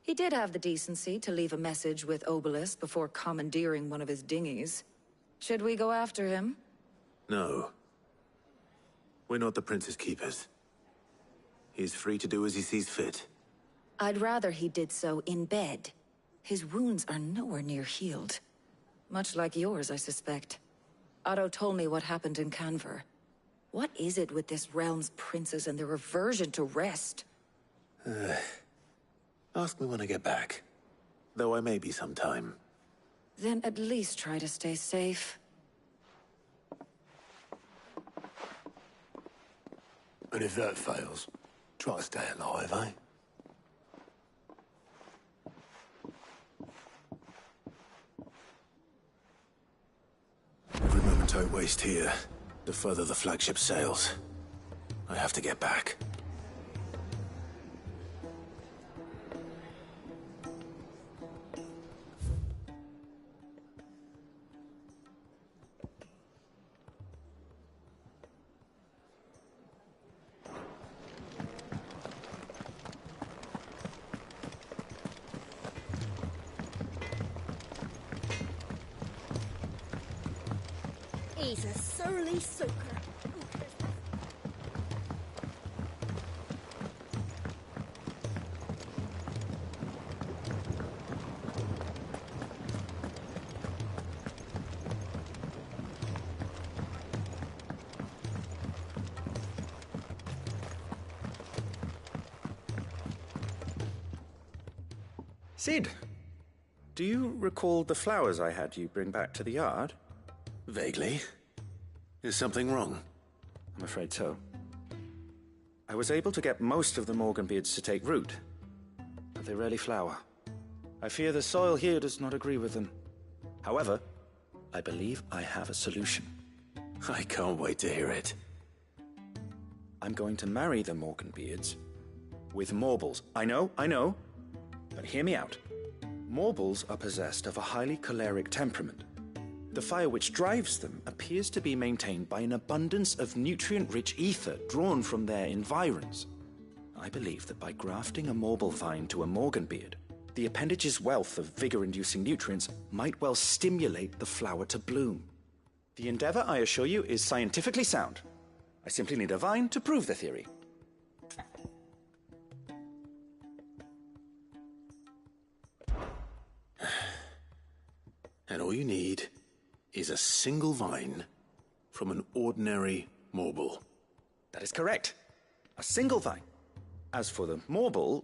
He did have the decency to leave a message with Obelisk before commandeering one of his dinghies. Should we go after him? No. We're not the Prince's keepers. He's free to do as he sees fit. I'd rather he did so in bed. His wounds are nowhere near healed. Much like yours, I suspect. Otto told me what happened in Canver. What is it with this realm's princes and their aversion to rest? Ask me when I get back. Though I may be sometime. Then at least try to stay safe. And if that fails, try to stay alive, eh? Every moment I waste here, the further the flagship sails. I have to get back. He's a surly soaker. Sid, do you recall the flowers I had you bring back to the yard? Vaguely. Is something wrong? I'm afraid so. I was able to get most of the Morganbeards to take root, but they rarely flower. I fear the soil here does not agree with them. However, I believe I have a solution. I can't wait to hear it. I'm going to marry the Morganbeards with Morbles. I know, but hear me out. Morbles are possessed of a highly choleric temperament. The fire which drives them appears to be maintained by an abundance of nutrient-rich ether drawn from their environs. I believe that by grafting a Morble vine to a Morganbeard, the appendage's wealth of vigor-inducing nutrients might well stimulate the flower to bloom. The endeavor, I assure you, is scientifically sound. I simply need a vine to prove the theory. And all you need is a single vine from an ordinary Morble. That is correct. A single vine. As for the Morble,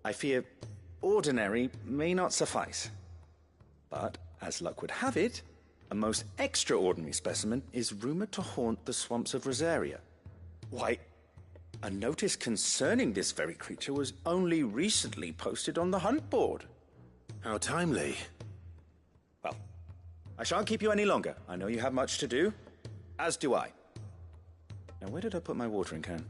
I fear ordinary may not suffice. But, as luck would have it, a most extraordinary specimen is rumored to haunt the swamps of Rosaria. Why, a notice concerning this very creature was only recently posted on the hunt board. How timely. Well, I shan't keep you any longer. I know you have much to do, as do I. Now, where did I put my watering can?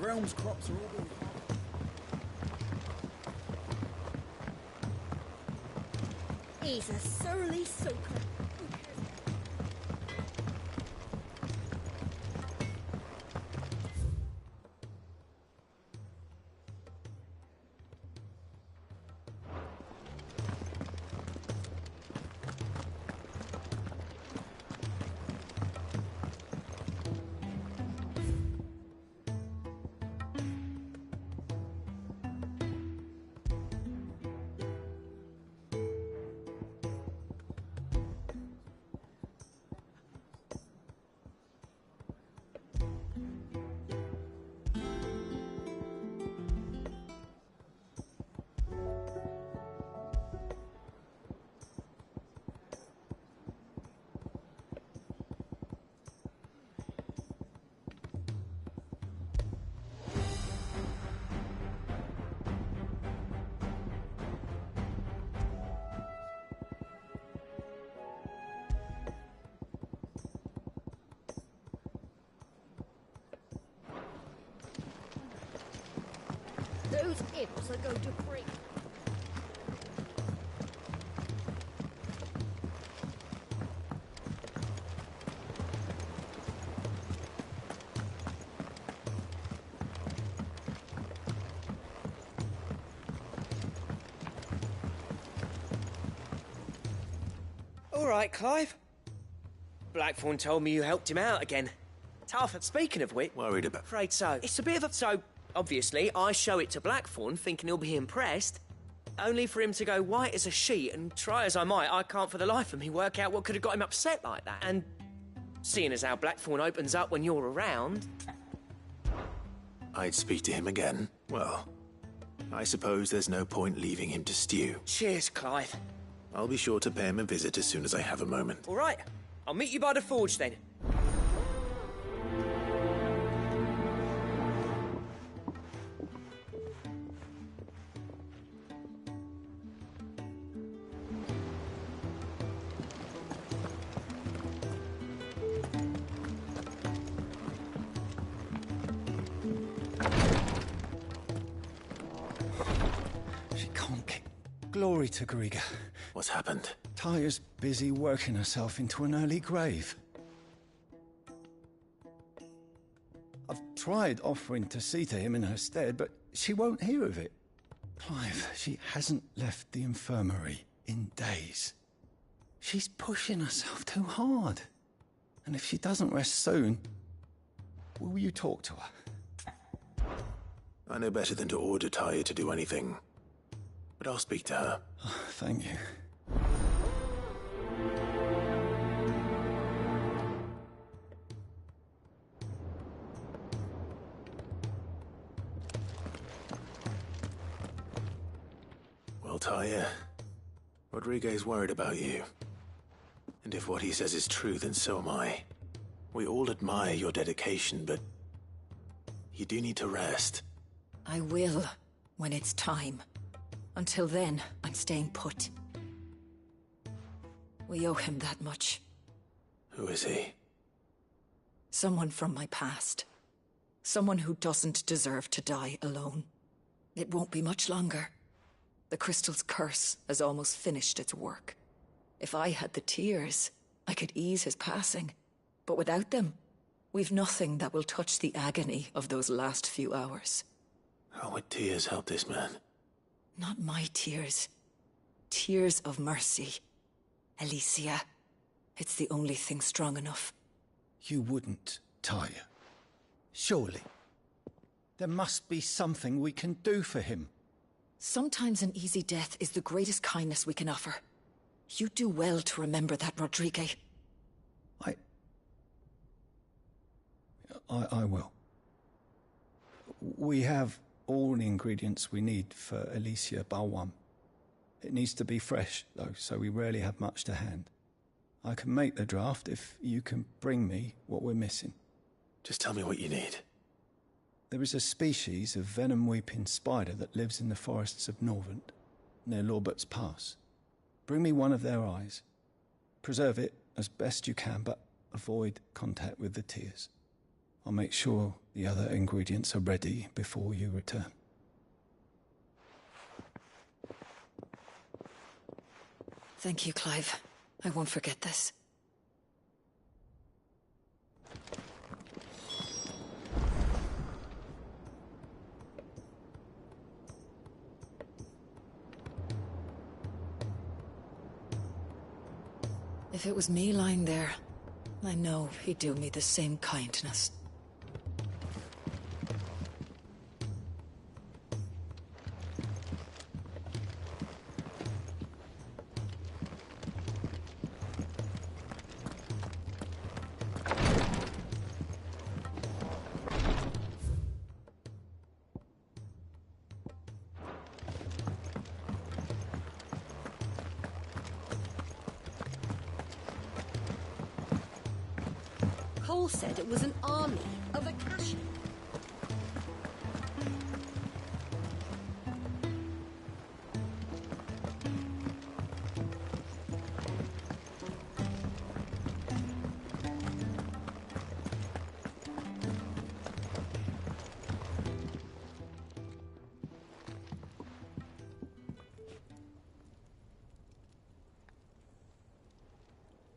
realm's crops are all being... He's a surly soaker. Those imps are going to break. All right, Clive. Blackthorn told me you helped him out again. Tough. Speaking of which... Worried about... Afraid so. It's a bit of a... So, obviously, I show it to Blackthorn, thinking he'll be impressed, only for him to go white as a sheet, and try as I might, I can't for the life of me work out what could have got him upset like that. And seeing as how Blackthorn opens up when you're around... I'd speak to him again. Well, I suppose there's no point leaving him to stew. Cheers, Clive. I'll be sure to pay him a visit as soon as I have a moment. All right. I'll meet you by the forge, then. She can't get glory to Griga. What's happened? Taya's busy working herself into an early grave. I've tried offering to see to him in her stead, but she won't hear of it. Clive, she hasn't left the infirmary in days. She's pushing herself too hard. And if she doesn't rest soon, will you talk to her? I know better than to order Taya to do anything. But I'll speak to her. Oh, thank you. Well, Taya, Rodriguez worried about you. And if what he says is true, then so am I. We all admire your dedication, but you do need to rest. I will, when it's time. Until then, I'm staying put. We owe him that much. Who is he? Someone from my past. Someone who doesn't deserve to die alone. It won't be much longer. The crystal's curse has almost finished its work. If I had the tears, I could ease his passing. But without them, we've nothing that will touch the agony of those last few hours. How would tears help this man? Not my tears. Tears of mercy. Alicia. It's the only thing strong enough. You wouldn't, Taya. Surely. There must be something we can do for him. Sometimes an easy death is the greatest kindness we can offer. You do well to remember that, Rodrigue. I will. We have all the ingredients we need for Alicia Balwam. It needs to be fresh, though, so we rarely have much to hand. I can make the draft if you can bring me what we're missing. Just tell me what you need. There is a species of venom-weeping spider that lives in the forests of Norvent, near Lorbert's Pass. Bring me one of their eyes. Preserve it as best you can, but avoid contact with the tears. I'll make sure The other ingredients are ready before you return. Thank you, Clive. I won't forget this. If it was me lying there, I know he'd do me the same kindness. Cole said it was an army of Akashi.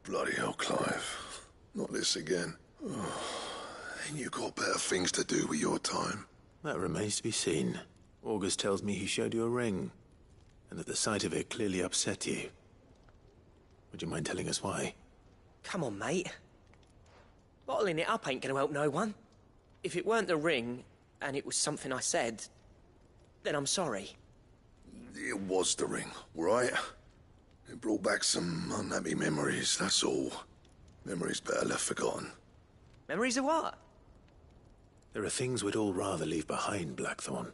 Bloody hell, Clive. Not this again. Ain't you got better things to do with your time? That remains to be seen. August tells me he showed you a ring, and that the sight of it clearly upset you. Would you mind telling us why? Come on, mate. Bottling it up ain't gonna help no one. If it weren't the ring, and it was something I said, then I'm sorry. It was the ring, right? It brought back some unhappy memories, that's all. Memories better left forgotten. Memories of what? There are things we'd all rather leave behind, Blackthorn.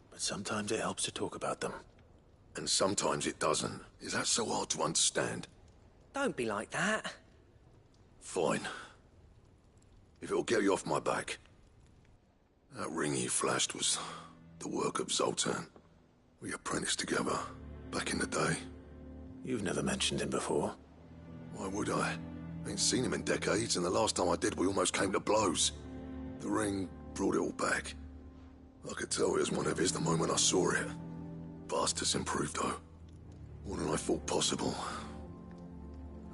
But sometimes it helps to talk about them. And sometimes it doesn't. Is that so hard to understand? Don't be like that. Fine. If it'll get you off my back. That ring you flashed was the work of Zoltan. We apprenticed together, back in the day. You've never mentioned him before. Why would I? Ain't seen him in decades, and the last time I did, we almost came to blows. The ring brought it all back. I could tell it was one of his the moment I saw it. Bastard's improved, though. More than I thought possible.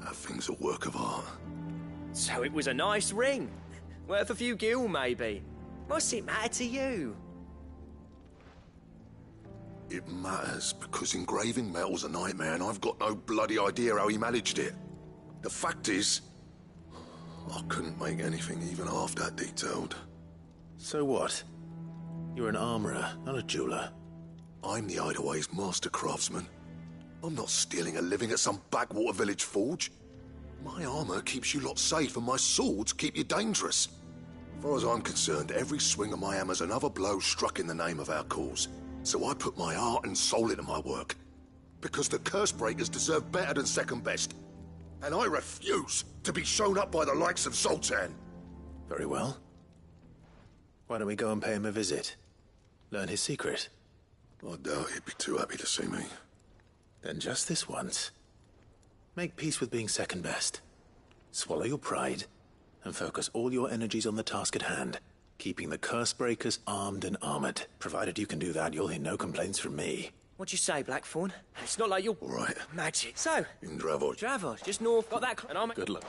That thing's a work of art. So it was a nice ring. Worth a few gil, maybe. What's it matter to you? It matters, because engraving metal's a nightmare, and I've got no bloody idea how he managed it. The fact is, I couldn't make anything even half that detailed. So what? You're an armorer, not a jeweler. I'm the Hideaway's master craftsman. I'm not stealing a living at some backwater village forge. My armor keeps you lot safe, and my swords keep you dangerous. As far as I'm concerned, every swing of my hammer's another blow struck in the name of our cause. So I put my heart and soul into my work. Because the Cursebreakers deserve better than second best. And I refuse to be shown up by the likes of Zoltan. Very well. Why don't we go and pay him a visit? Learn his secret. I doubt he'd be too happy to see me. Then just this once. Make peace with being second best. Swallow your pride, and focus all your energies on the task at hand. Keeping the Cursebreakers armed and armored. Provided you can do that, you'll hear no complaints from me. What'd you say, Blackthorn? It's not like you're... All right. Magic. So... In Dravod. Dravod, just north, got that... And I'm... Good luck.